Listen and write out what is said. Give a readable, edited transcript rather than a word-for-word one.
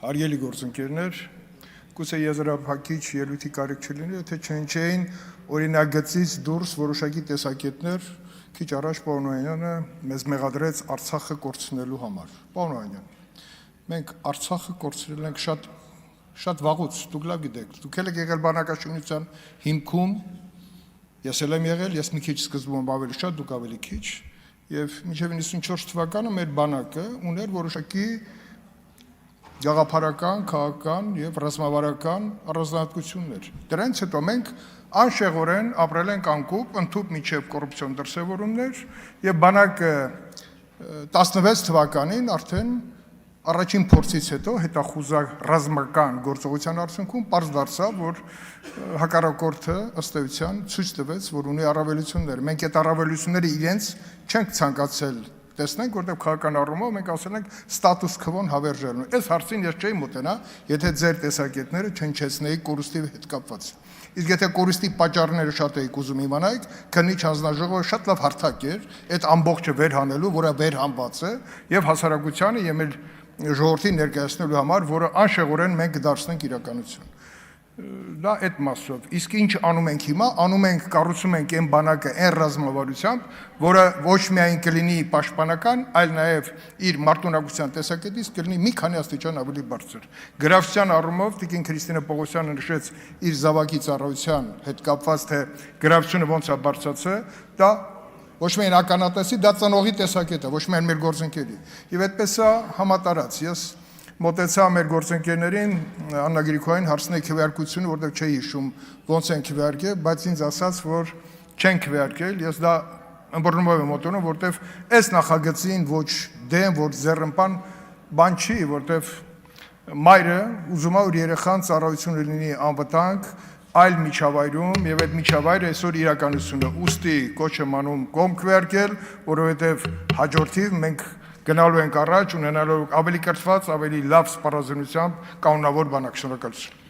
Հարգելի գործընկերներ, գուցե եզրափակիչ ելույթի կարիք չլինի, եթե չհնչեին օրինագծից դուրս որոշակի տեսակետներ, քիչ առաջ պարոն Օհանյանը մեզ մեղադրեց Արցախը կորցնելու համար։ Պարոն Օհանյան, մենք Արցախը կորցրել ենք շատ վաղուց, դուք լավ գիտեք, դուք եք եղել բանակաշինության հիմքում, ես էլ եմ եղել, ես մի քիչ սկզբում ավելի շատ, դուք ավելի քիչ, եւ մինչեւ 94 թվականը մեր բանակը ուներ որոշակի գաղափարական, քաղաքական եւ ռազմավարական առանձնահատկություններ։ Դրանից հետո մենք անշեղորեն ապրել ենք անկուպ, ընդհուպ միջև կոռուպցիոն դրսևորումներ եւ բանակը 16 թվականին արդեն առաջին փորձից հետո հետախուզակ ռազմական գործողության արդյունքում պարզ դարձավ, որ հակառակորդը ըստ էության ցույց տվեց, որ ունի առավելություններ։ Մենք այդ առավելությունները իրենց չենք ցանկացել տեսնենք, որտեղ քաղաքական առումով մենք ասել ենք ստատուս քվոն հավերժելու։ Այս հարցին ես չէի մոտենա, եթե ձեր տեսակետները չհնչեցնեի կորուստի հետ կապված։ Իսկ եթե կորուստի պատճառները շատ էիք ուզում իմանայիք, քննիչ հանձնաժողովը շատ լավ հարթակ էր այդ ամբողջը վերհանելու, որը վերհանված է, եւ հասարակությանը եւ մեր ժողովրդին ներկայացնելու համար, որը անշեղորեն մենք կդարձնենք իրականություն։ Դա այդ մասով։ Իսկ ինչ անում ենք հիմա, անում ենք, կառուցում ենք այն բանակը այն ռազմավարությամբ, որը ոչ միայն կլինի պաշտպանական, այլ նաև իր մարտունակության տեսակետից կլինի մի քանի աստիճան ավելի բարձր։ Գրավչության առումով տիկին Քրիստինե Պողոսյանը նշեց իր զավակի ծառայության հետ կապված, թե գրավչությունը ոնց է բարձրացել, դա ոչ միայն ականատեսի, դա ծնողի տեսակետ է, ոչ միայն մեր գործընկերի։ Եվ այդպես է համատարած։ Ես մոտեցա մեր գործընկերներին Աննա Գրիգորյան հարցնեի քվեարկությունը, որտեղ չէի հիշում ոնց են քվեարկել, բայց ինձ ասաց, որ չեն քվեարկել, ես դա ըմբռնումով եմ մոտենում, որտեղ այս նախագծին ոչ դեմ, ոչ ձեռնպան բան չի, որտեղ մայրը ուզում է, որ երեխան ծառայությունը լինի անվտանգ, այլ միջավայրում, եւ այդ միջավայրը այսօր իրականությունն է։ Ուստի կոչ եմ անում կողմ քվեարկել, որովհետեւ հաջորդիվ մենք գնալու ենք առաջ, ունենալու ավելի կրթված, ավելի լավ սպառազինությամբ կանոնավոր բանակ։ Շնորհակալություն։